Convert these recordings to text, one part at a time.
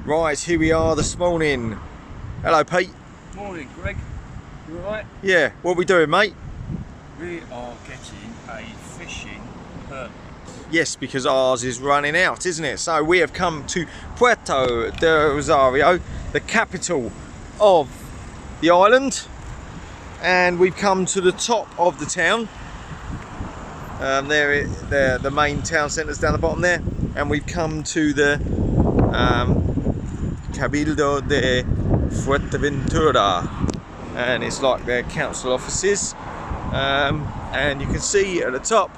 Right, here we are this morning. Hello, Pete. Morning, Greg. You alright? Yeah, what are we doing, mate? We are getting a fishing permit. Yes, because ours is running out, isn't it? So we have come to Puerto de Rosario, the capital of the island, and we've come to the top of the town. There, the main town centre's down the bottom there, and we've come to the Cabildo de Fuerteventura, and it's like their council offices, and you can see at the top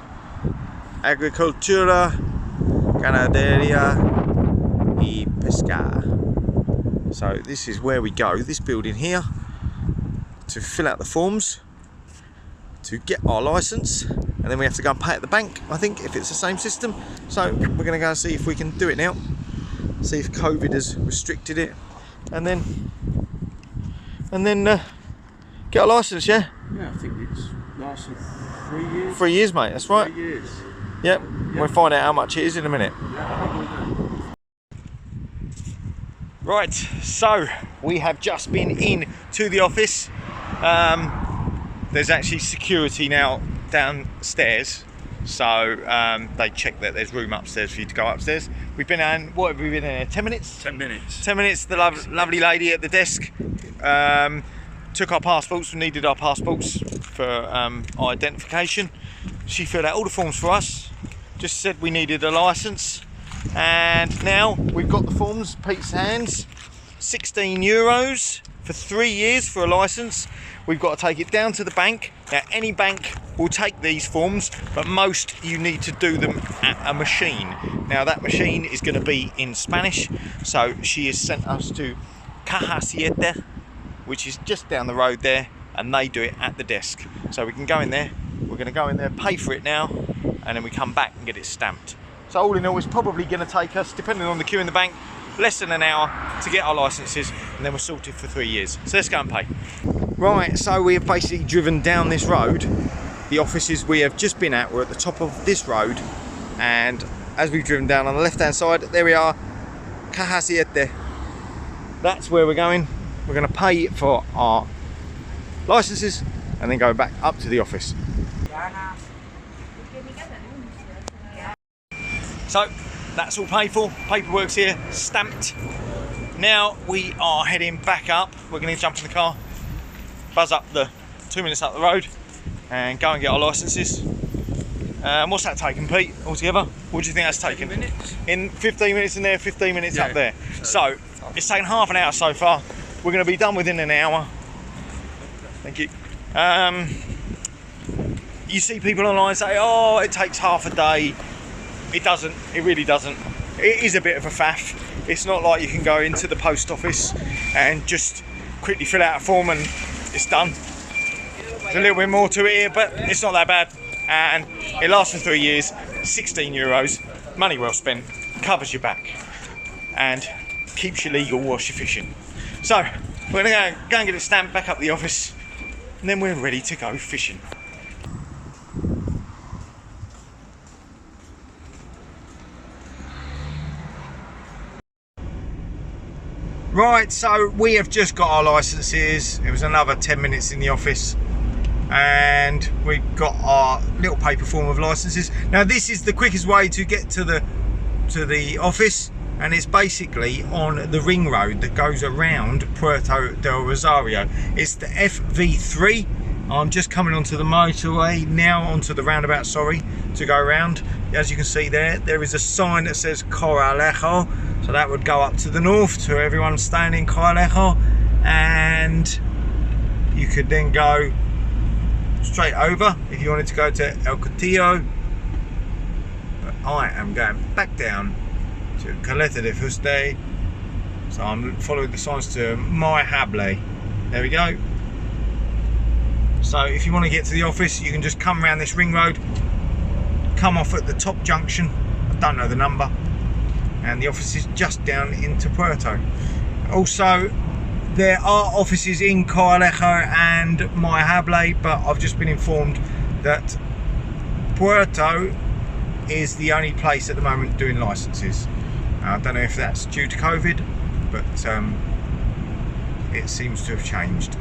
Agricultura, Ganadería y Pesca. So this is where we go, this building here, to fill out the forms to get our license, and then we have to go and pay at the bank, I think, if it's the same system. So we're going to go and see if we can do it now, see if COVID has restricted it, and then get our license. Yeah, Yeah, I think it's lasted 3 years. 3 years, mate, that's right. 3 years. Yep, we'll find out how much it is in a minute. Yeah, Right, so we have just been in to the office. There's actually security now downstairs, so they check that there's room upstairs for you to go upstairs. We've been in, what have we been in here, 10 minutes? 10 minutes. 10 minutes, the lovely lady at the desk took our passports. We needed our passports for our identification. She filled out all the forms for us, just said we needed a licence, and now we've got the forms, Pete's hands. €16 for 3 years for a licence. We've got to take it down to the bank. Now, any bank will take these forms, but most you need to do them at a machine. Now, that machine is going to be in Spanish, so she has sent us to Caja Siete, which is just down the road there, and they do it at the desk. So we can go in there, we're going to go in there, pay for it now, and then we come back and get it stamped. So all in all, it's probably going to take us, depending on the queue in the bank, less than an hour to get our licences, and then we're sorted for 3 years. So let's go and pay. Right, so we have basically driven down this road. The offices we have just been at were at the top of this road, and as we've driven down on the left hand side, there we are, Caja Siete. That's where we're going. We're going to pay for our licences and then go back up to the office. So that's all paid for, paperwork's here, stamped. Now we are heading back up. We're going to jump in the car, buzz up the 2 minutes up the road, and go and get our licences. What's that taken, Pete, altogether? What do you think that's taken? 15 minutes. In 15 minutes in there, 15 minutes Yeah. up there. So it's taken half an hour so far. We're going to be done within an hour. Thank you. You see people online say, oh, it takes half a day. It doesn't, it really doesn't. It is a bit of a faff. It's not like you can go into the post office and just quickly fill out a form and it's done. There's a little bit more to it here, but it's not that bad. And it lasts for 3 years, €16, money well spent, covers your back, and keeps you legal whilst you're fishing. So, we're gonna go and get it stamped back up at the office, and then we're ready to go fishing. Right, so we have just got our licences. It was another 10 minutes in the office, and we've got our little paper form of licences. Now this is the quickest way to get to the office, and it's basically on the ring road that goes around Puerto del Rosario. It's the FV3. I'm just coming onto the motorway now, onto the roundabout, sorry, to go around. As you can see there is a sign that says Corralejo, so that would go up to the north to everyone staying in Corralejo, and you could then go straight over if you wanted to go to El Cotillo. But I am going back down to Caleta de Fuste, so I'm following the signs to My Hable. There we go. So if you want to get to the office, you can just come around this ring road, come off at the top junction, I don't know the number, and the office is just down into Puerto. Also, there are offices in Corralejo and My Hable, but I've just been informed that Puerto is the only place at the moment doing licences. I don't know if that's due to COVID but it seems to have changed.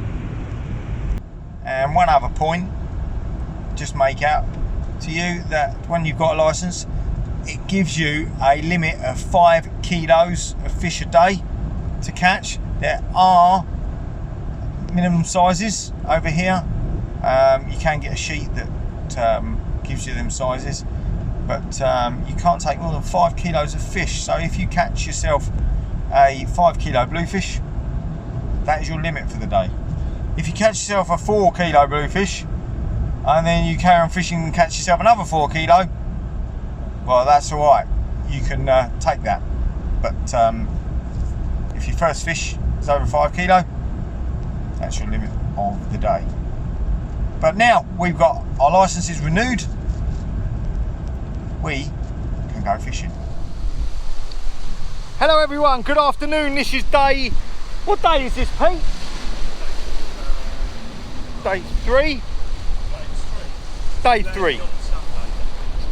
And one other point, just make out to you that when you've got a licence, it gives you a limit of 5 kilos of fish a day to catch. There are minimum sizes over here. You can get a sheet that gives you them sizes, but you can't take more than 5 kilos of fish. So if you catch yourself a 5 kilo bluefish, that is your limit for the day. If you catch yourself a 4 kilo bluefish and then you carry on fishing and catch yourself another 4 kilo, well, that's all right, you can take that. But if your first fish is over 5 kilo, that's your limit of the day. But now we've got our licences renewed, we can go fishing. Hello everyone, good afternoon. This is day, what day is this, Pete? Day 3? Day 3.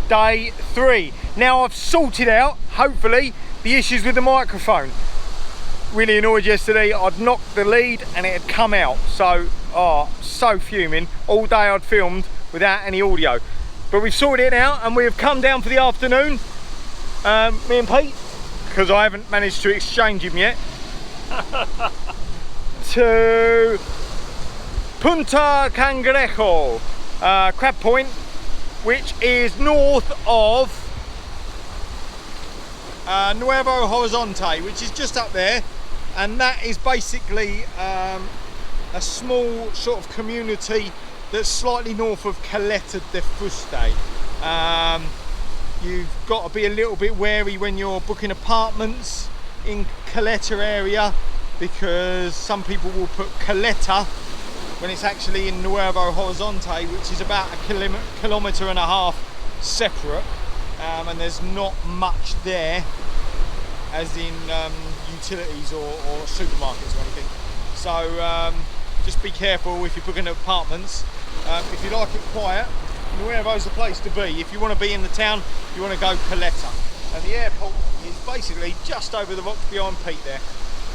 Day 3. Now I've sorted out, hopefully, the issues with the microphone. Really annoyed yesterday. I'd knocked the lead and it had come out. So, so fuming. All day I'd filmed without any audio. But we've sorted it out and we have come down for the afternoon. Me and Pete, because I haven't managed to exchange him yet, to Punta Cangrejo, Crab Point, which is north of Nuevo Horizonte, which is just up there, and that is basically a small sort of community that's slightly north of Caleta de Fuste. You've got to be a little bit wary when you're booking apartments in Caleta area, because some people will put Caleta when it's actually in Nuevo Horizonte, which is about a kilometre and a half separate, and there's not much there as in utilities or supermarkets or anything. So just be careful if you're booking apartments. If you like it quiet, Nuevo's the place to be. If you want to be in the town, you want to go Caleta. And the airport is basically just over the rocks behind Pete there.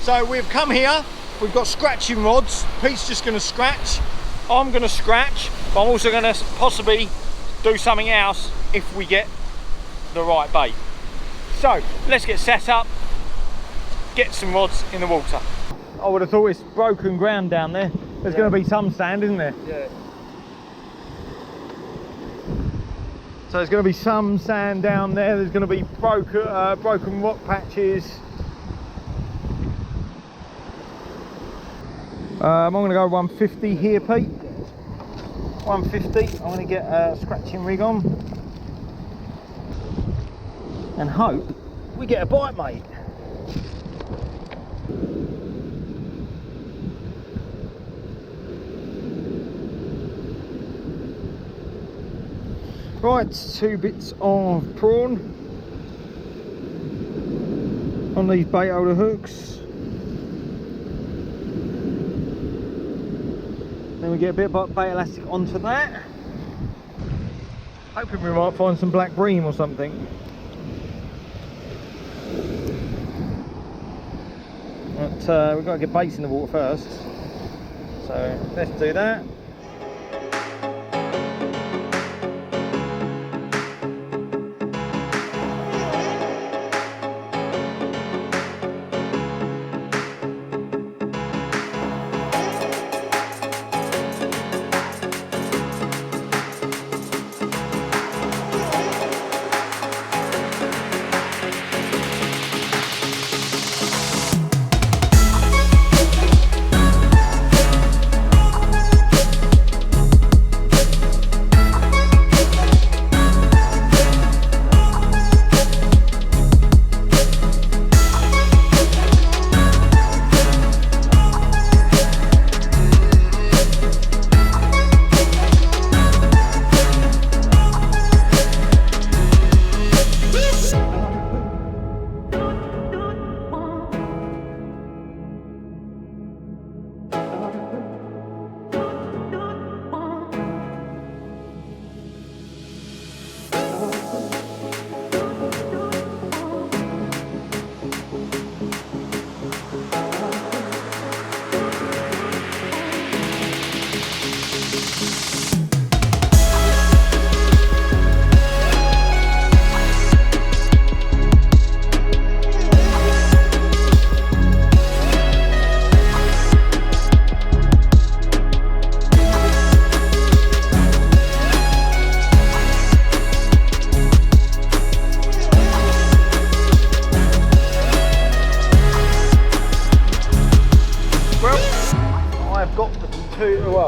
So we've come here, we've got scratching rods. Pete's just going to scratch, I'm going to scratch, but I'm also going to possibly do something else if we get the right bait. So let's get set up, get some rods in the water. I would have thought it's broken ground down there. There's going to be some sand, isn't there? Yeah. So there's going to be some sand down there. There's going to be broken rock patches. I'm going to go 150 here, Pete. 150. I'm going to get a scratching rig on and hope we get a bite, mate. Right, 2 bits of prawn on these bait holder hooks. Then we get a bit of bait elastic onto that. Hoping we might find some black bream or something. But we've got to get baits in the water first. So let's do that.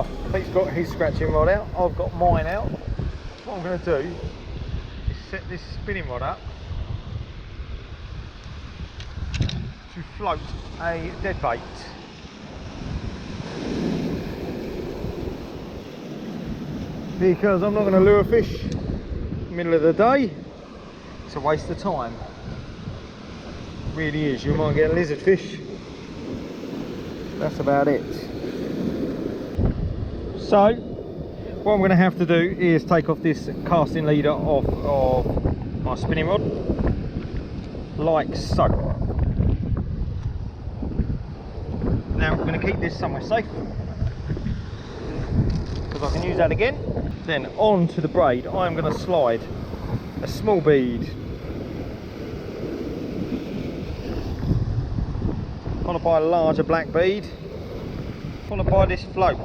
Well, Pete's got his scratching rod out, I've got mine out. What I'm going to do is set this spinning rod up to float a dead bait. Because I'm not going to lure a fish in the middle of the day. It's a waste of time. It really is. You might get a lizard fish. That's about it. So what I'm going to have to do is take off this casting leader off of my spinning rod, like so. Now I'm going to keep this somewhere safe, because I can use that again. Then onto the braid I'm going to slide a small bead, followed by a larger black bead, followed by this float.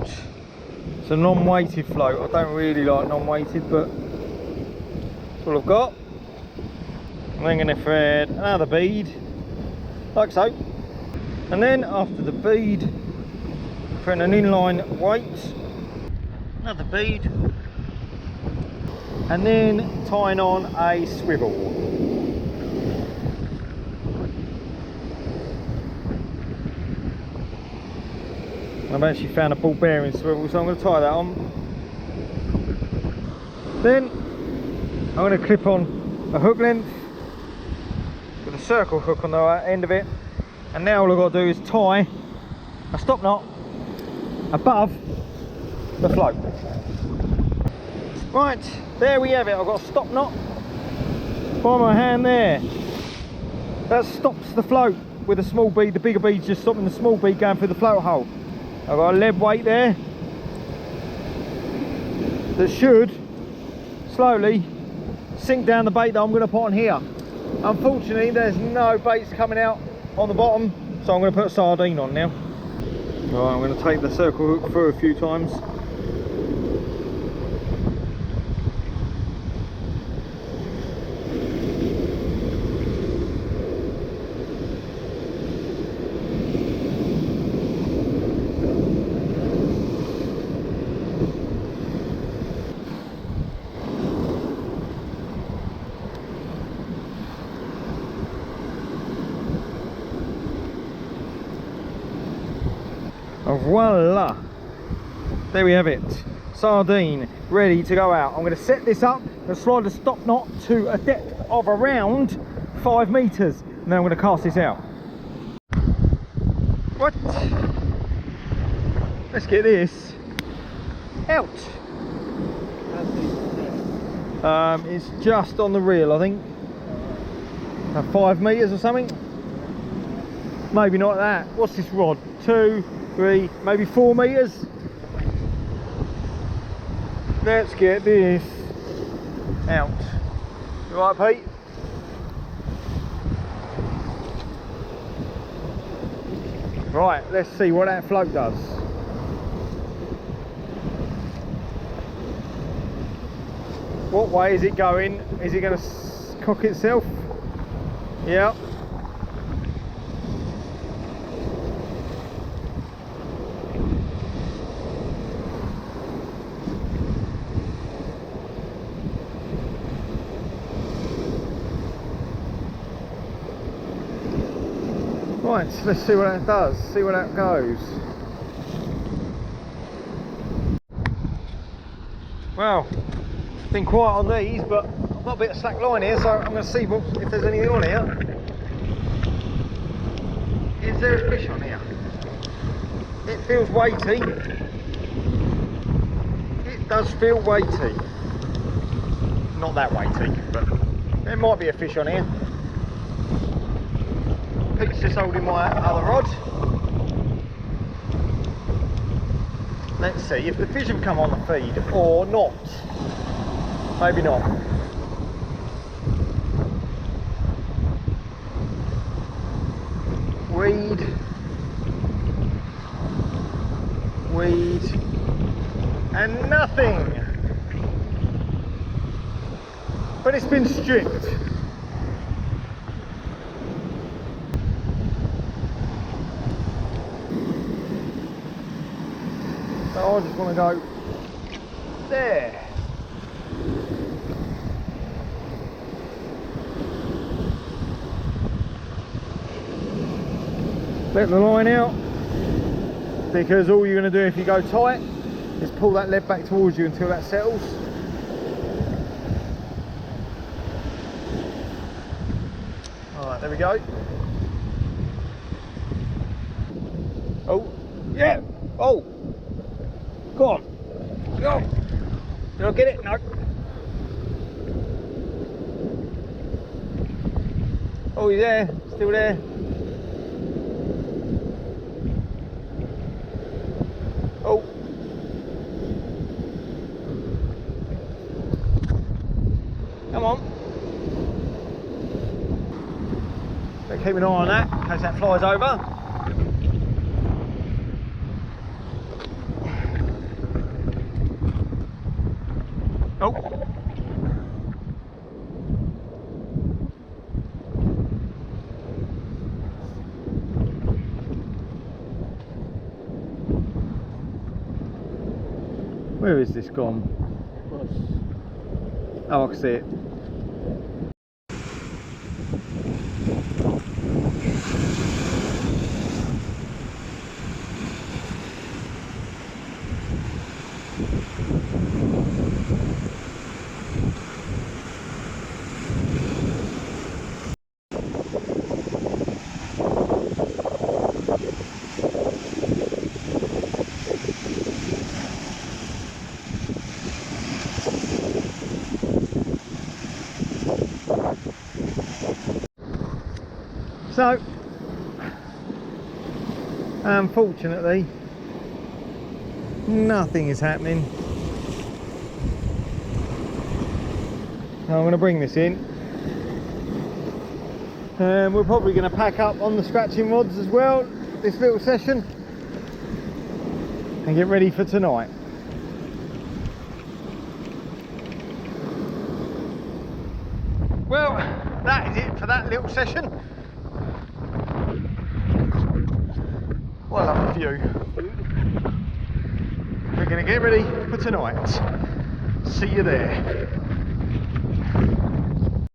It's a non-weighted float. I don't really like non-weighted, but that's all I've got. I'm then going to thread another bead, like so. And then after the bead, thread an inline weight, another bead, and then tying on a swivel. I've actually found a ball bearing swivel, so I'm going to tie that on. Then I'm going to clip on a hook length with a circle hook on the end of it, and now all I've got to do is tie a stop knot above the float. Right, there we have it. I've got a stop knot by my hand there. That stops the float with a small bead. The bigger bead's just stopping the small bead going through the float hole. I've got a lead weight there that should slowly sink down the bait that I'm going to put on here. Unfortunately, there's no baits coming out on the bottom, so I'm going to put a sardine on now. Right, I'm going to take the circle hook through a few times. Voila, there we have it, sardine ready to go out. I'm going to set this up and slide the stop knot to a depth of around 5 meters, and then I'm going to cast this out. What? Let's get this out. It's just on the reel, I think, 5 meters or something. Maybe not that. What's this rod? 2, 3, maybe 4 meters. Let's get this out. You right, Pete? Right, let's see what that float does. What way is it going? Is it going to cock itself? Yeah. Right, let's see what that does, see where that goes. Well, it's been quiet on these, but I've got a bit of slack line here, so I'm going to see if there's anything on here. Is there a fish on here? It feels weighty. It does feel weighty. Not that weighty, but there might be a fish on here. Pete's just holding my other rod. Let's see if the fish have come on the feed or not. Maybe not. Weed. Weed. And nothing. But it's been stripped. I just want to go there. Let the line out, because all you're going to do if you go tight is pull that lead back towards you until that settles. Alright, there we go. Oh, yeah! Oh! Go on! Go! Did I get it? No. Oh, he's there, still there. Oh. Come on. So keep an eye on that in case that flies over. Oh. Where is this gone? Oh, I can see it. So, unfortunately, nothing is happening. Now I'm going to bring this in, and we're probably going to pack up on the scratching rods as well, this little session, and get ready for tonight. Well, that is it for that little session. What a lovely view. We're going to get ready for tonight. See you there.